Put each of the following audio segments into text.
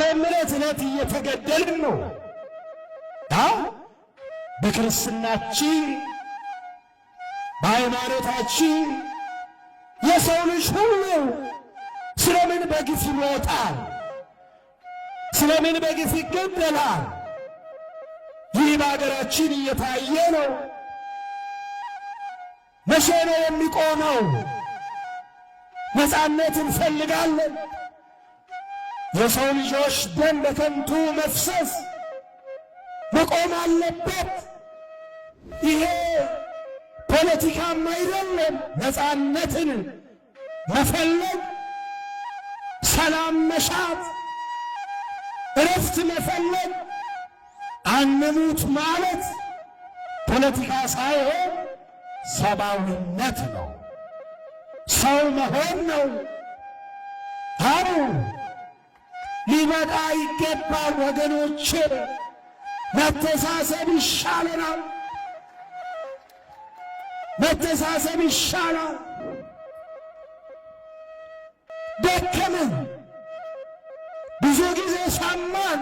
በእምነት ዕለት እየተገደልን ነው። በክርስትናችን በሃይማኖታችን የሰው ልጅ ሁሉ ስለምን በግፍ ይሞታል? ስለምን በግፍ ይገደላል? ይህ በአገራችን እየታየ ነው። መቼ ነው የሚቆመው? ነፃነት እንፈልጋለን። የሰው ልጆች ደም በከንቱ መፍሰስ መቆም አለበት። ይሄ ፖለቲካም አይደለም። ነፃነትን መፈለግ፣ ሰላም መሻት፣ እረፍት መፈለግ፣ አንሙት ማለት ፖለቲካ ሳይሆን ሰብአዊነት ነው። ሰው መሆን ነው። አሩ ሊበቃ ይገባል ወገኖቼ። መተሳሰብ ይሻለናል። መተሳሰብ ይሻላል። ደከመን፣ ብዙ ጊዜ ሰማን።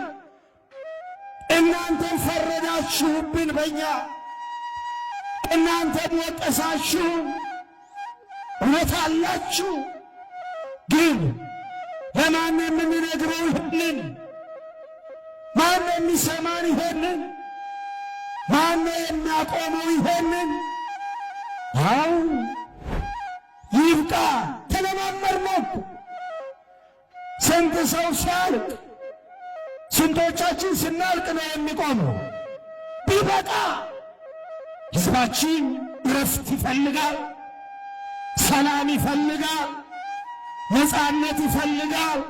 እናንተም ፈረዳችሁብን በእኛ፣ እናንተም ወቀሳችሁ። እውነት አላችሁ። ግን ለማን የምንነግረው ይሄንን? ማን የሚሰማን ይሄንን? ማን የሚያቆመው ይሄንን? አሁን ይብቃ። ተለማመድነው። ስንት ሰው ሲያልቅ፣ ስንቶቻችን ስናልቅ ነው የሚቆመው? ቢበቃ። ሕዝባችን እረፍት ይፈልጋል፣ ሰላም ይፈልጋል፣ ነፃነት ይፈልጋል።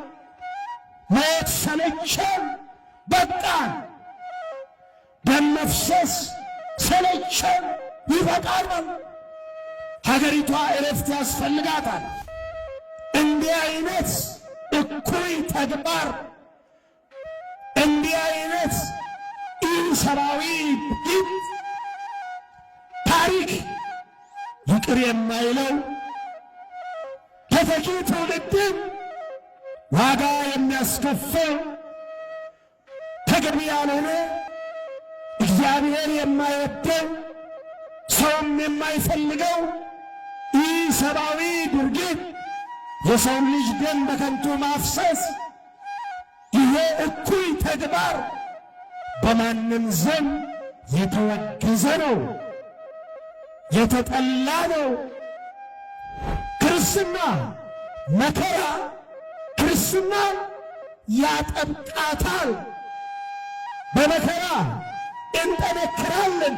ሞት ሰለቸን፣ በቃን። ደም መፍሰስ ሰለቸን፣ ይበቃናል። ሀገሪቷ እረፍት ያስፈልጋታል። እንዲህ አይነት እኩይ ተግባር፣ እንዲህ አይነት ኢሰብአዊ ድርጊት ታሪክ ይቅር የማይለው ተተኪ ትውልድን ዋጋ የሚያስከፍል ተገቢ ያልሆነ እግዚአብሔር የማይወደው ሰውም የማይፈልገው ኢሰብአዊ ድርጊት፣ የሰው ልጅ ደም በከንቱ ማፍሰስ፣ ይሄ እኩይ ተግባር በማንም ዘንድ የተወገዘ ነው፣ የተጠላ ነው። ክርስትና መከራ ክርስትና ያጠብቃታል። በመከራ እንጠነክራለን፣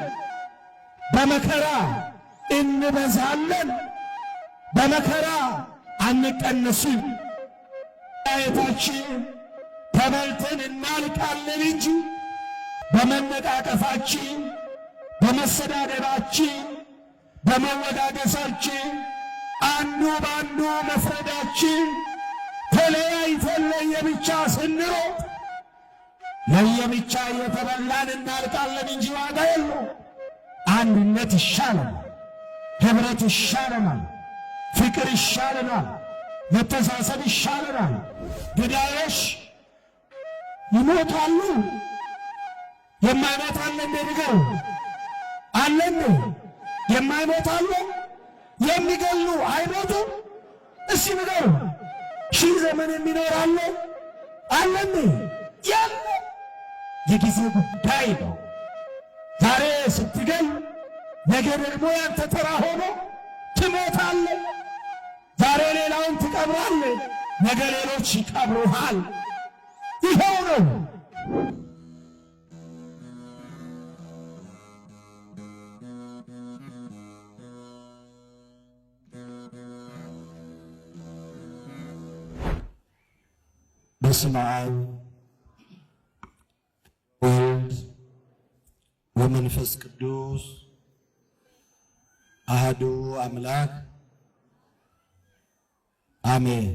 በመከራ እንበዛለን፣ በመከራ አንቀነስም። አየታችን ተበልተን እናልቃለን እንጂ በመነቃቀፋችን፣ በመሰዳደባችን፣ በመወዳደሳችን፣ አንዱ በአንዱ መፍረዳችን፣ ተለያይተን ለየብቻ ስንሮጥ ለየብቻ እየተበላን እናልቃለን እንጂ ዋጋ የለው። አንድነት ይሻለናል፣ ኅብረት ይሻለናል፣ ፍቅር ይሻለናል፣ መተሳሰብ ይሻለናል። ገዳዮች ይሞታሉ። የማይሞት አለ እንዴ? ንገሩ። አለ እንዴ? የማይሞት አለ? የሚገሉ አይሞቱም? እስቲ ንገሩ። ሺህ ዘመን የሚኖር አለ? አለ እንዴ? ያለ የጊዜ ጉዳይ ነው። ዛሬ ስትገል ነገ ደግሞ ያንተ ተራ ሆኖ ትሞታለህ። ዛሬ ሌላውን ትቀብራለህ፣ ነገ ሌሎች ይቀብሩሃል። ይኸው ነው። በስመ አብ ወወልድ ወመንፈስ ቅዱስ አሐዱ አምላክ አሜን።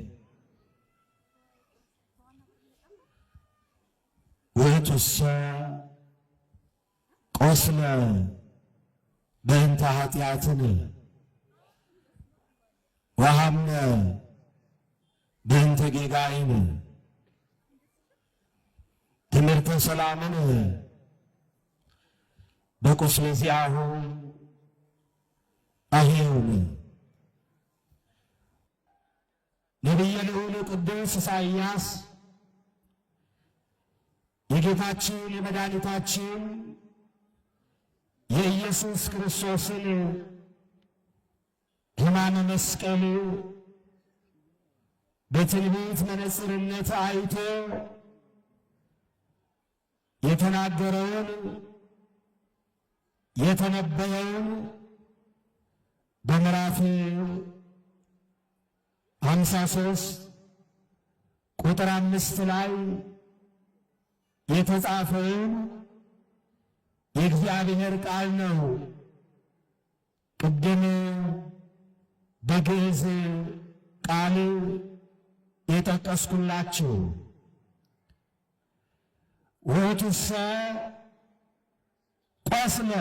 ውእቱሰ ቆስለ በእንተ ኃጢአትነ ወሐምነ በእንተ ጌጋይነ ትምህርተ ሰላምን በቁስለ ዚአሁ አህየውን ነቢየ ልዑል ቅዱስ ኢሳይያስ የጌታችን የመድኃኒታችን የኢየሱስ ክርስቶስን ሕማመ መስቀል በትንቢት መነጽርነት አይቶ የተናገረውን የተነበየውን በምዕራፍ 53 ቁጥር 5 ላይ የተጻፈውን የእግዚአብሔር ቃል ነው። ቅድም በግዕዝ ቃል የጠቀስኩላችሁ ወቱሰ ቆስለ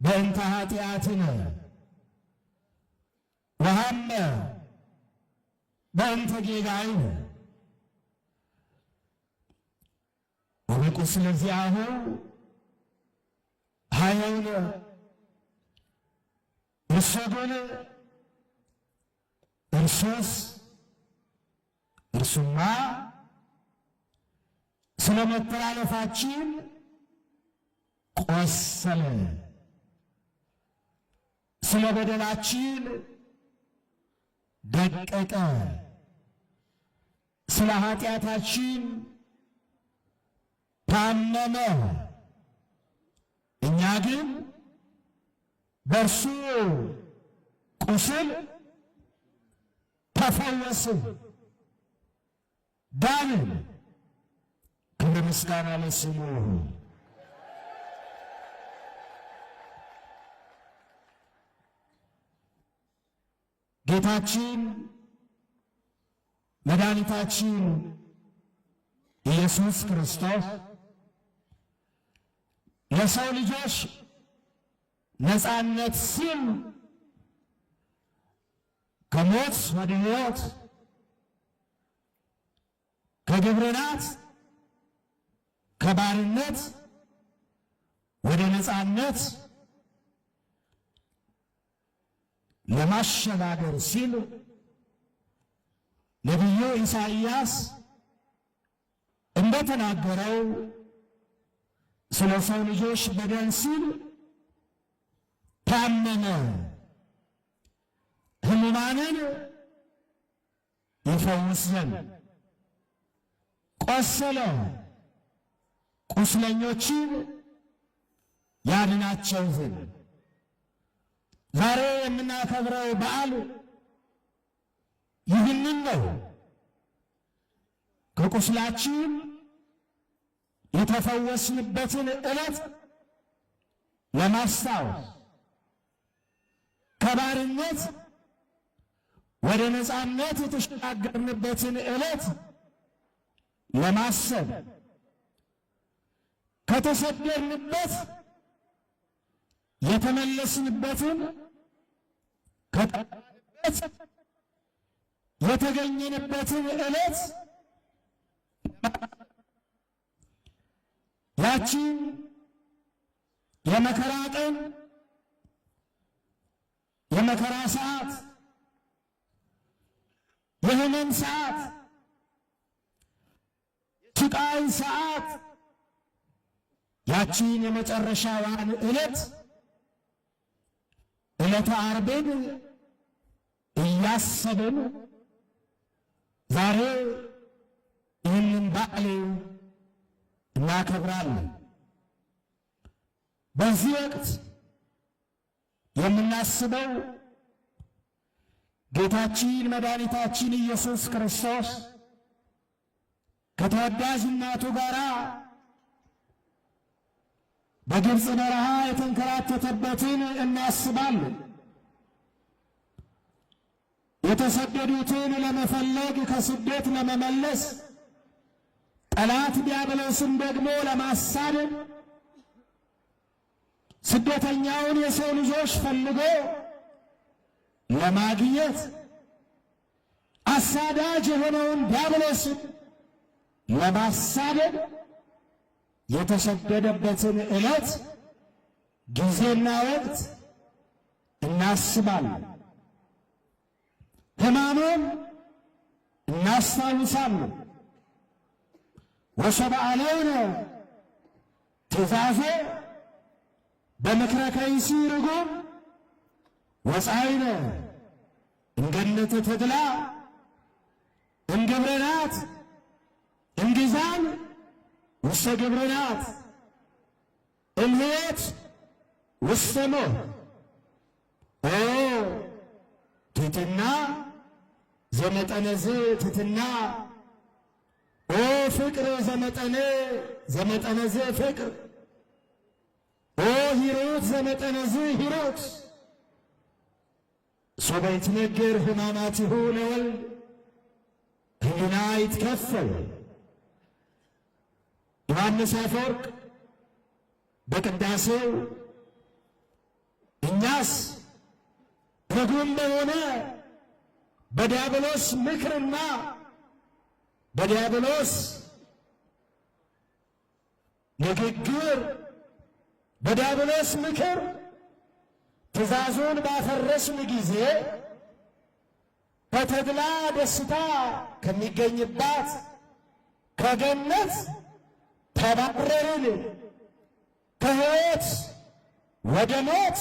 በእንተ ኃጢአትነ ወሐመ በእንተ ጌጋይነ ወበቁስለ ዚአሁ ኀየውነ። እርሱ ግን እርሱማ ስለ መተላለፋችን ቆሰለ፣ ስለ በደላችን ደቀቀ፣ ስለ ኃጢአታችን ታመመ። እኛ ግን በእርሱ ቁስል ተፈወስን፣ ዳንን። ክብር ምስጋና ለስሙ ይሁን። ጌታችን መድኃኒታችን ኢየሱስ ክርስቶስ ለሰው ልጆች ነፃነት ሲል ከሞት ወደ ሕይወት ከግብርናት ከባርነት ወደ ነፃነት ለማሸጋገር ሲል ነቢዩ ኢሳይያስ እንደተናገረው ስለ ሰው ልጆች በደል ሲል ታመመ፣ ሕሙማንን ይፈውስ ዘንድ ቆሰለ፣ ቁስለኞችን ያድናቸው ዘንድ። ዛሬ የምናከብረው በዓል ይህንን ነው። ከቁስላችን የተፈወስንበትን ዕለት ለማስታወስ፣ ከባርነት ወደ ነፃነት የተሸጋገርንበትን ዕለት ለማሰብ፣ ከተሰደድንበት የተመለስንበትን ከጠፋንበት የተገኘንበትን ዕለት ያቺን የመከራ ቀን የመከራ ሰዓት የሕመም ሰዓት የስቃይ ሰዓት ያቺን የመጨረሻዋን ዕለት ዕለተ ዓርብን እያሰብን ዛሬ ይህንን በዓል እናከብራለን። በዚህ ወቅት የምናስበው ጌታችን መድኃኒታችን ኢየሱስ ክርስቶስ ከተወዳጅ እናቱ ጋር በግብፅ በረሃ የተንከራተተበትን እናስባለን። የተሰደዱትን ለመፈለግ ከስደት ለመመለስ ጠላት ዲያብሎስን ደግሞ ለማሳደድ ስደተኛውን የሰው ልጆች ፈልጎ ለማግኘት አሳዳጅ የሆነውን ዲያብሎስን ለማሳደድ የተሰደደበትን ዕለት ጊዜና ወቅት እናስባለን። ሕማሙን እናስታውሳለን። ወሰብአለነ ትእዛዞ በምክረ ከይሲ ርጉም ወፃይነ እንገነተ ተድላ እንግብረናት እንግዛን ውስተ ግብረናት እምሕይወት ውስተ ሞት። ኦ ትሕትና ዘመጠነዝ ትሕትና፣ ኦ ፍቅር ዘመጠነዝ ፍቅር፣ ኦ ሂሩት ዘመጠነዝ ሂሩት። ሶበ ይትነገር ሕማማቲሁ ለወልድ ሕሊና ይትከፈል። ዮሐንስ አፈወርቅ በቅዳሴው እኛስ ርጉም በሆነ በዲያብሎስ ምክርና በዲያብሎስ ንግግር በዲያብሎስ ምክር ትእዛዙን ባፈረስን ጊዜ በተድላ ደስታ ከሚገኝባት ከገነት ተባረርን፣ ከሕይወት ወደ ሞት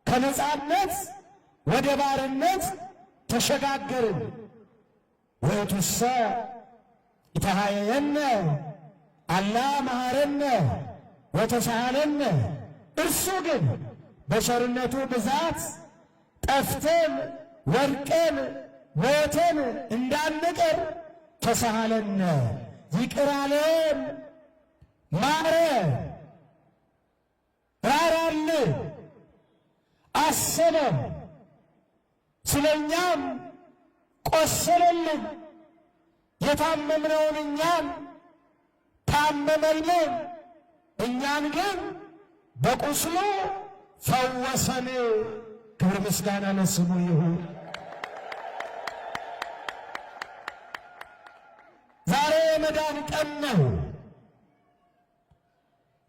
ከነጻነት ወደ ባርነት ተሸጋገርን። ወእቱሰ ኢተሃየየነ አላ መሐረነ ወተሳሃለነ። እርሱ ግን በቸርነቱ ብዛት ጠፍተን ወድቀን ሞተን እንዳንቀር ተሳሃለነ፣ ይቅር አለን፣ ማረ፣ ራራልን፣ አሰበን፣ ስለኛም ቆሰለልን። የታመምነውን እኛን ታመመልን፣ እኛን ግን በቁስሉ ፈወሰን። ክብር ምስጋና ለስሙ ይሁን። ዛሬ የመዳን ቀን ነው።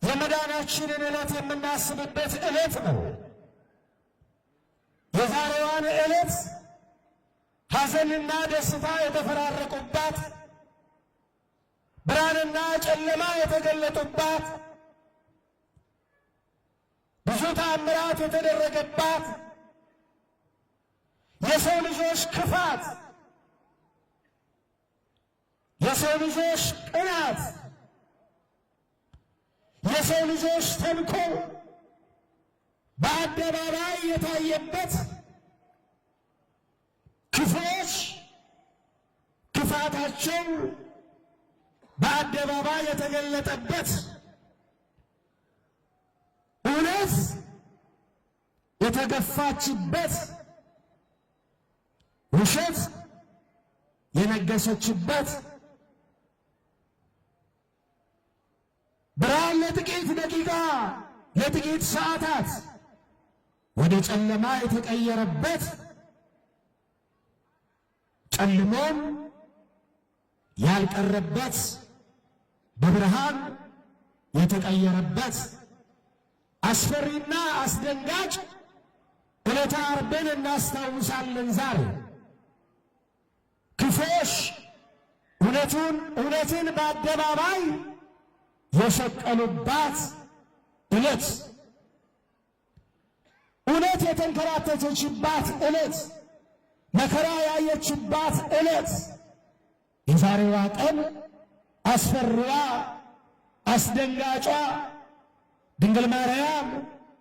የመዳናችንን ዕለት የምናስብበት ዕለት ነው። የዛሬዋን ዕለት ሐዘንና ደስታ የተፈራረቁባት፣ ብርሃንና ጨለማ የተገለጡባት፣ ብዙ ተአምራት የተደረገባት፣ የሰው ልጆች ክፋት፣ የሰው ልጆች ቅናት፣ የሰው ልጆች ተንኮል በአደባባይ የታየበት፣ ክፉዎች ክፋታቸው በአደባባይ የተገለጠበት፣ እውነት የተገፋችበት፣ ውሸት የነገሰችበት፣ ብርሃን ለጥቂት ደቂቃ ለጥቂት ሰዓታት ወደ ጨለማ የተቀየረበት፣ ጨልሞም ያልቀረበት በብርሃን የተቀየረበት አስፈሪና አስደንጋጭ ዕለተ ዓርብን እናስታውሳለን። ዛሬ ክፉዎች እውነትን በአደባባይ የሰቀሉባት ዕለት፣ እውነት የተንከራተተችባት ዕለት፣ መከራ ያየችባት ዕለት፣ የዛሬዋ ቀን አስፈሪዋ አስደንጋጯ ድንግል ማርያም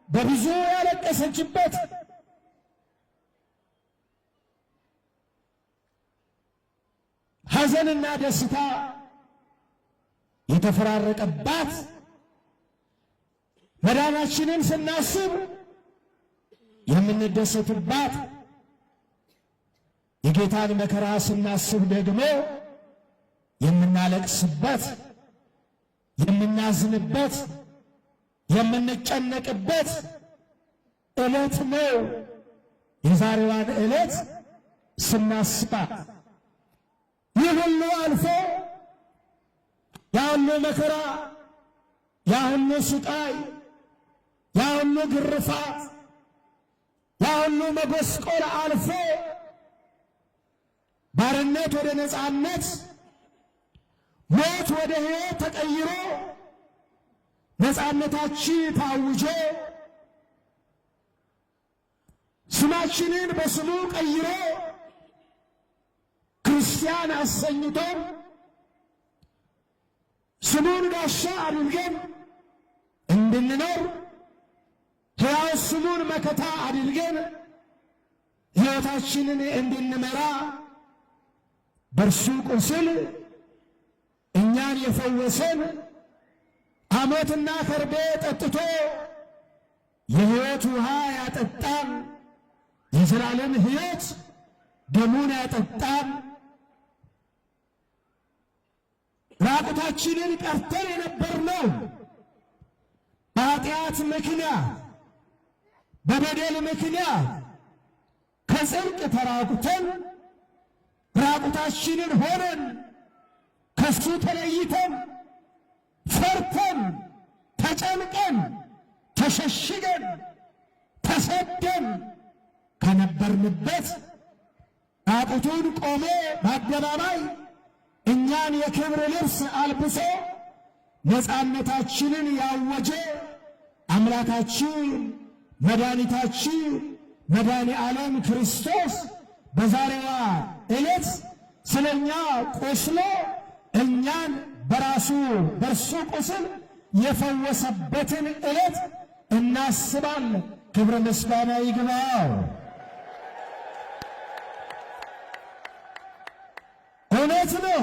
በብዙ ያለቀሰችበት፣ ሐዘንና ደስታ የተፈራረቀባት፣ መዳናችንን ስናስብ የምንደሰትባት፣ የጌታን መከራ ስናስብ ደግሞ የምናለቅስበት፣ የምናዝንበት፣ የምንጨነቅበት ዕለት ነው። የዛሬዋን ዕለት ስናስባት ይህ ሁሉ አልፎ ያሁሉ መከራ፣ ያሁሉ ስቃይ፣ ያሁሉ ግርፋት፣ ያሁሉ መጎስቆል አልፎ ባርነት ወደ ነፃነት፣ ሞት ወደ ሕይወት ተቀይሮ ነፃነታችን ታውጆ ስማችንን በስሙ ቀይሮ ክርስቲያን አሰኝቶ ስሙን ጋሻ አድርገን እንድንኖር ሕያው ስሙን መከታ አድርገን ሕይወታችንን እንድንመራ በእርሱ ቁስል እኛን የፈወሰን ሐሞትና ከርቤ ጠጥቶ የሕይወት ውሃ ያጠጣን የዘላለም ሕይወት ደሙን ያጠጣን ራቁታችንን ቀርተን የነበርነው በኃጢአት ምክንያት በበደል ምክንያት ከጽድቅ ተራቁተን ራቁታችንን ሆነን ከሱ ተለይተን ፈርተን ተጨንቀን ተሸሽገን ተሰደን ከነበርንበት ራቁቱን ቆሞ በአደባባይ እኛን የክብር ልብስ አልብሶ ነፃነታችንን ያወጀ አምላካችን መድኃኒታችን መድኃኔ ዓለም ክርስቶስ በዛሬዋ ዕለት ስለኛ ቆስሎ እኛን በእርሱ ቁስል የፈወሰበትን ዕለት እናስባለን። ክብረ ምስጋና ይግባው። እውነት ነው፣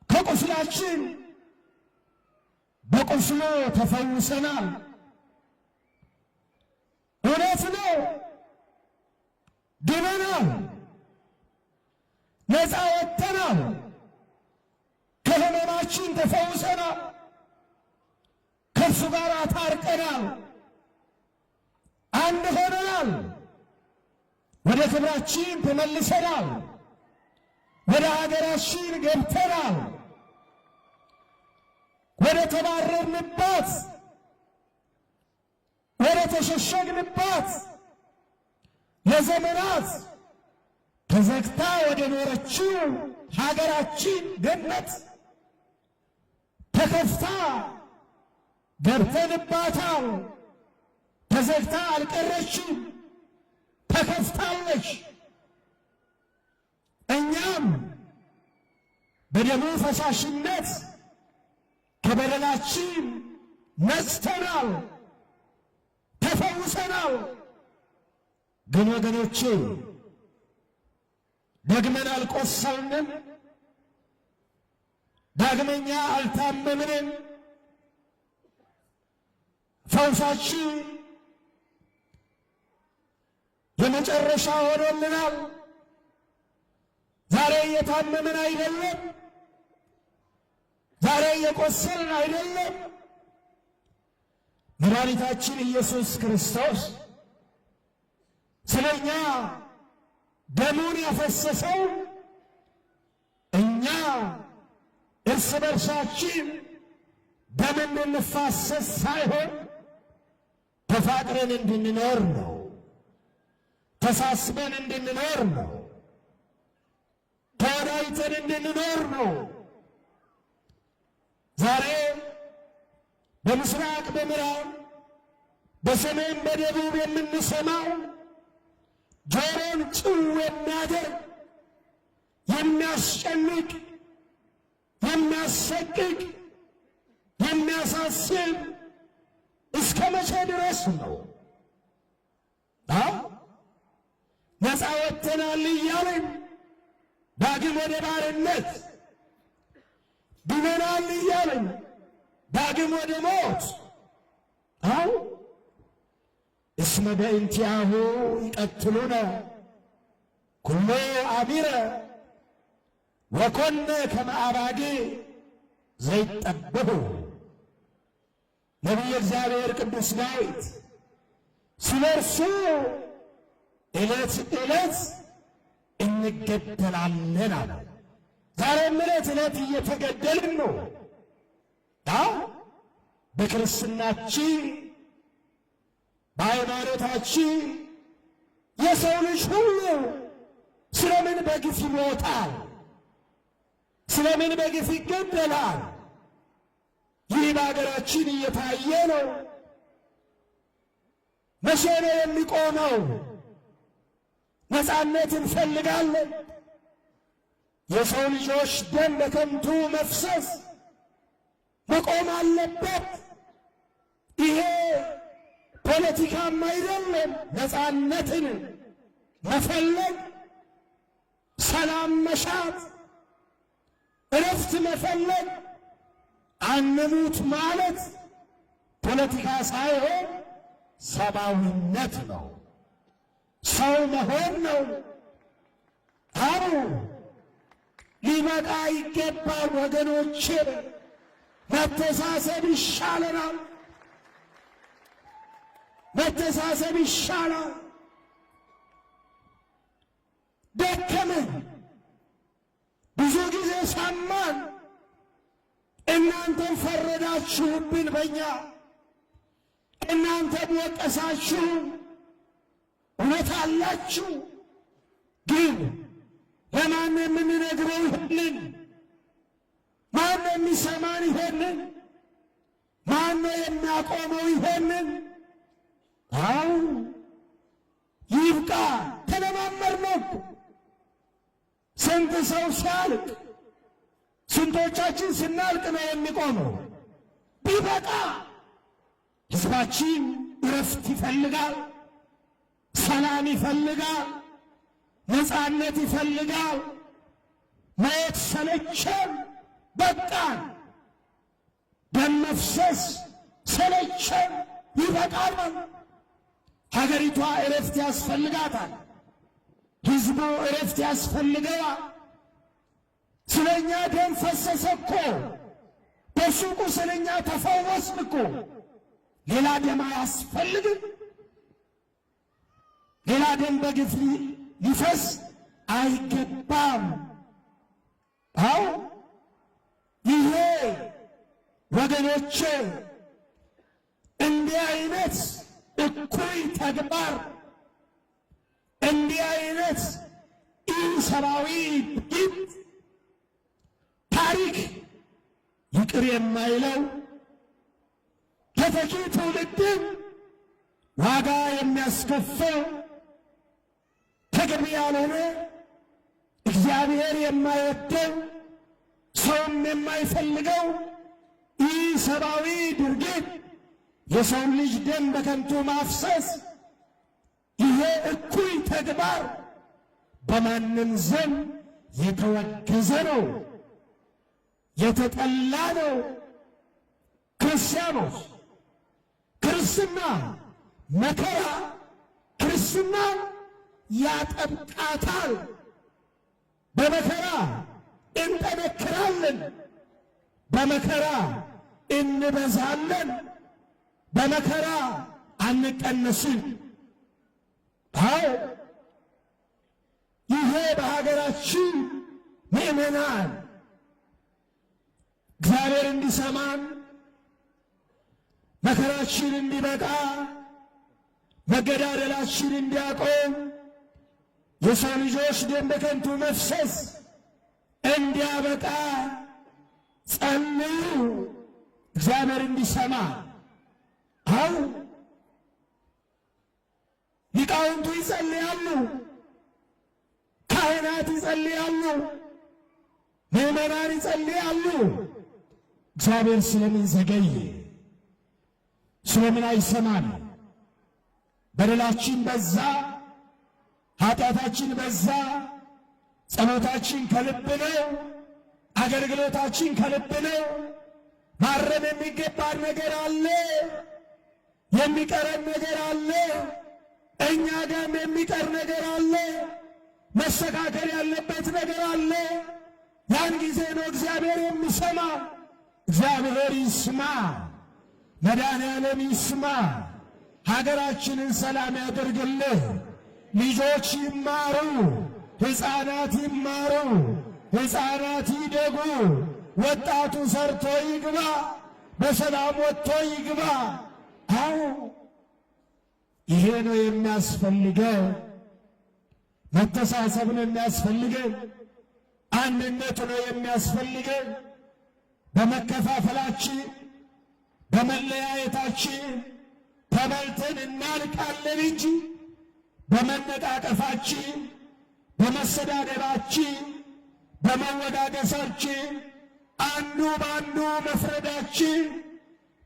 ከቁስላችን በቁስሉ ተፈውሰናል። እውነት ነው፣ ድነናል፣ ነፃ ወጥተናል፣ ከሕመማችን ተፈውሰናል፣ ከእርሱ ጋር ታርቀናል፣ አንድ ሆነናል፣ ወደ ክብራችን ተመልሰናል፣ ወደ ሀገራችን ገብተናል፣ ወደ ተባረርንባት ወደ ተሸሸግንባት ለዘመናት ተዘግታ ወደ ኖረችው ሀገራችን ገነት ተከፍታ ገብተንባታል። ተዘግታ አልቀረችም፣ ተከፍታለች። እኛም በደሙ ፈሳሽነት ከበደላችን ነጽተናል፣ ተፈውሰናል። ግን ወገኖቼ ደግመን አልቆሰልንም፣ ዳግመኛ አልታመምንም። ፈውሳችን የመጨረሻ ሆኖልናል። ዛሬ እየታመምን አይደለም፣ ዛሬ እየቆሰልን አይደለም። መድኃኒታችን ኢየሱስ ክርስቶስ ስለኛ ደሙን ያፈሰሰው እኛ እርስ በርሳችን ደም እንድንፋሰስ ሳይሆን ተፋቅረን እንድንኖር ነው። ተሳስበን እንድንኖር ነው። ተወዳጅተን እንድንኖር ነው። ዛሬ በምስራቅ በምዕራብ በሰሜን በደቡብ የምንሰማው ጆሮን ጭው የሚያደርግ የሚያስጨንቅ የሚያሰቅቅ የሚያሳስብ እስከ መቼ ድረስ ነው? ነፃ ወጥተናል እያለን ዳግም ወደ ባርነት ድነናል እያለን ዳግም ወደ ሞት እስመ በእንቲአሁ ይቀትሉነ ኩሎ አሚረ ወኮነ ከመ አባጌ ዘይጠበሁ። ነቢየ እግዚአብሔር ቅዱስ ዳዊት ስለ እርሱ ዕለት ዕለት እንገደላለን አለ። ዛሬም ዕለት ዕለት እየተገደልን ነው። በክርስትናችን በሃይማኖታችን የሰው ልጅ ሁሉ ስለምን በግፍ ይሞታል? ስለምን በግፍ ይገደላል? ይህ በአገራችን እየታየ ነው። መቼ ነው የሚቆመው? ነፃነት እንፈልጋለን። የሰው ልጆች ደም በከንቱ መፍሰስ መቆም አለበት። ይሄ ፖለቲካም አይደለም። ነፃነትን መፈለግ፣ ሰላም መሻት፣ እረፍት መፈለግ፣ አንሙት ማለት ፖለቲካ ሳይሆን ሰብአዊነት ነው። ሰው መሆን ነው። አዎ ሊበቃ ይገባል ወገኖቼ። መተሳሰብ ይሻለናል። መተሳሰብ ይሻላል። ደከመን፣ ብዙ ጊዜ ሰማን። እናንተም ፈረዳችሁብን በእኛ፣ እናንተም ወቀሳችሁ። እውነት አላችሁ። ግን ለማን የምንነግረው ይሄንን? ማን የሚሰማን ይሄንን? ማን የሚያቆመው ይሄንን? አው ይብቃ። ተለማመድነው። ስንት ሰው ሲያልቅ፣ ስንቶቻችን ስናልቅ ነው የሚቆመው? ቢበቃ። ሕዝባችን እረፍት ይፈልጋል፣ ሰላም ይፈልጋል፣ ነፃነት ይፈልጋል። ማየት ሰለቸን፣ በቃን። ደም መፍሰስ ሰለቸን፣ ይበቃል። ሀገሪቷ እረፍት ያስፈልጋታል። ሕዝቡ እረፍት ያስፈልገዋል። ስለኛ ደም ፈሰሰ እኮ፣ በሱቁ ስለኛ ተፈወስን እኮ። ሌላ ደም አያስፈልግም። ሌላ ደም በግፍ ሊፈስ አይገባም። አዎ ይሄ ወገኖቼ እንዲህ አይነት እኩይ ተግባር፣ እንዲህ አይነት ኢሰብአዊ ድርጊት ታሪክ ይቅር የማይለው ተተኪ ትውልድን ዋጋ የሚያስከፍል ተገቢ ያልሆነ እግዚአብሔር የማይወደው ሰውም የማይፈልገው ኢሰብአዊ ድርጊት፣ የሰው ልጅ ደም በከንቱ ማፍሰስ፣ ይሄ እኩይ ተግባር በማንም ዘንድ የተወገዘ ነው፣ የተጠላ ነው። ክርስቲያኖች ክርስትና መከራ ክርስትና ያጠብቃታል። በመከራ እንጠነክራለን፣ በመከራ እንበዛለን፣ በመከራ አንቀነስም። አዎ ይሄ በሀገራችን ምእመናን እግዚአብሔር እንዲሰማን መከራችን እንዲበቃ መገዳደላችን እንዲያቆም የሰው ልጆች ደም በከንቱ መፍሰስ እንዲያበቃ ጸልዩ፣ እግዚአብሔር እንዲሰማ። አው ሊቃውንቱ ይጸልያሉ፣ ካህናት ይጸልያሉ፣ ምዕመናን ይጸልያሉ። እግዚአብሔር ስለምን ዘገየ? ስለምን አይሰማን? በደላችን በዛ፣ ኃጢአታችን በዛ። ጸሎታችን ከልብ ነው፣ አገልግሎታችን ከልብ ነው። ማረም የሚገባን ነገር አለ፣ የሚቀረን ነገር አለ፣ እኛ ጋም የሚቀር ነገር አለ፣ መስተካከል ያለበት ነገር አለ። ያን ጊዜ ነው እግዚአብሔር የሚሰማ። እግዚአብሔር ይስማ፣ መድኃኔዓለም ይስማ። ሀገራችንን ሰላም ያደርግልህ። ልጆች ይማሩ፣ ሕፃናት ይማሩ፣ ሕፃናት ይደጉ፣ ወጣቱ ሰርቶ ይግባ፣ በሰላም ወጥቶ ይግባ። አዎ ይሄ ነው የሚያስፈልገው። መተሳሰብ ነው የሚያስፈልገን። አንድነት ነው የሚያስፈልገን። በመከፋፈላችን በመለያየታችን ተበልተን እናልቃለን እንጂ በመነቃቀፋችን በመሰዳደባችን በመወዳደሳችን አንዱ በአንዱ መፍረዳችን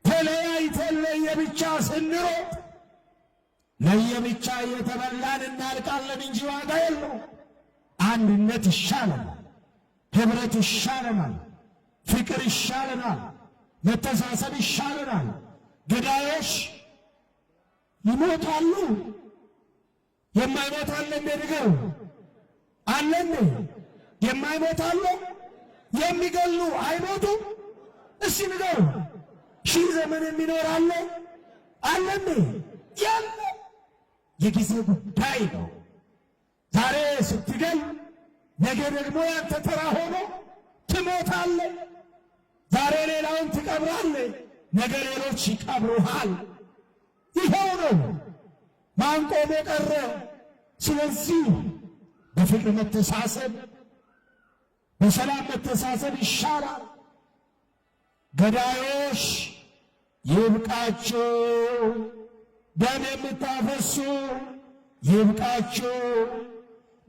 ተለያይተን ለየብቻ ስንሮጥ ለየብቻ እየተበላን እናልቃለን እንጂ ዋጋ የለው። አንድነት ይሻለናል፣ ኅብረት ይሻለናል፣ ፍቅር ይሻለናል፣ መተሳሰብ ይሻለናል። ገዳዮች ይሞታሉ። የማይሞት አለ እንዴ? ንገሩ። አለ እንዴ? የማይሞት አለ? የሚገሉ አይሞቱም? እስቲ ንገሩ። ሺህ ዘመን የሚኖር አለ? አለ እንዴ? ያለ የጊዜ ጉዳይ ነው። ዛሬ ስትገል ነገ ደግሞ ያንተ ተራ ሆኖ ትሞታለህ። ዛሬ ሌላውን ትቀብራለህ፣ ነገ ሌሎች ይቀብሩሃል። ይኸው ነው። ማን ቆሞ ቀረ? ስለዚህ በፍቅር መተሳሰብ፣ በሰላም መተሳሰብ ይሻላል። ገዳዮች ይብቃችሁ፣ ደም የምታፈሱ ይብቃችሁ፣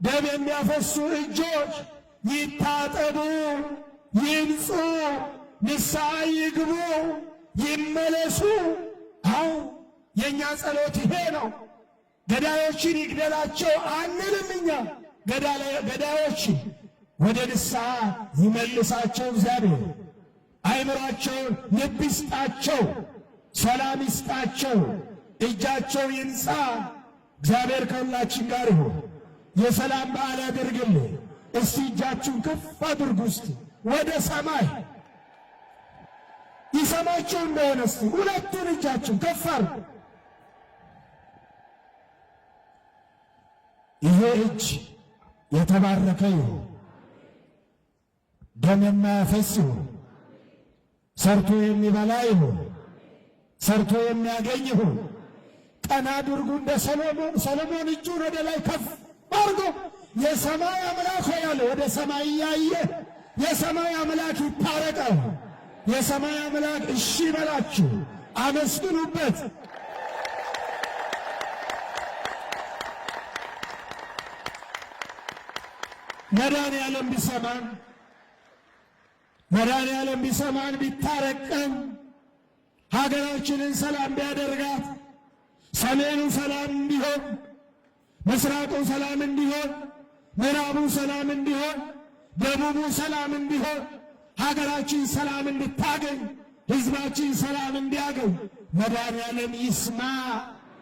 ደም የሚያፈሱ እጆች ይታጠቡ፣ ይንጹ፣ ንስሐ ይግቡ፣ ይመለሱ። አዎ የእኛ ጸሎት ይሄ ነው። ገዳዮችን ይግደላቸው አንልም እኛ። ገዳዮችን ወደ ንስሐ ይመልሳቸው እግዚአብሔር። አይምሯቸውን ልብ ይስጣቸው፣ ሰላም ይስጣቸው፣ እጃቸው ይንጻ። እግዚአብሔር ከሁላችን ጋር ይሁን። የሰላም በዓል ያደርግልን። እስቲ እጃችሁን ከፍ አድርጉ እስቲ ወደ ሰማይ። ይሰማችሁ እንደሆነ እስቲ ሁለቱን እጃችሁን ከፍ አድርጉ። ይሄ እጅ የተባረከ ይሁን፣ ደም የማያፈስ ይሁን፣ ሰርቶ የሚበላ ይሁን፣ ሰርቶ የሚያገኝ ይሁን። ቀና አድርጉ እንደ ሰሎሞን እጁን ወደ ላይ ከፍ አድርጎ የሰማይ አምላክ ሆይ አለ። ወደ ሰማይ እያየ የሰማይ አምላክ ይታረቀው። የሰማይ አምላክ እሺ በላችሁ፣ አመስግኑበት። መድኃኔዓለም ቢሰማን ቢታረቀን፣ ሀገራችንን ሰላም ቢያደርጋት፣ ሰሜኑ ሰላም እንዲሆን፣ ምስራቁ ሰላም እንዲሆን፣ ምዕራቡ ሰላም እንዲሆን፣ ደቡቡ ሰላም እንዲሆን፣ ሀገራችን ሰላም እንድታገኝ፣ ሕዝባችን ሰላም እንዲያገኝ መድኃኔዓለም ይስማ።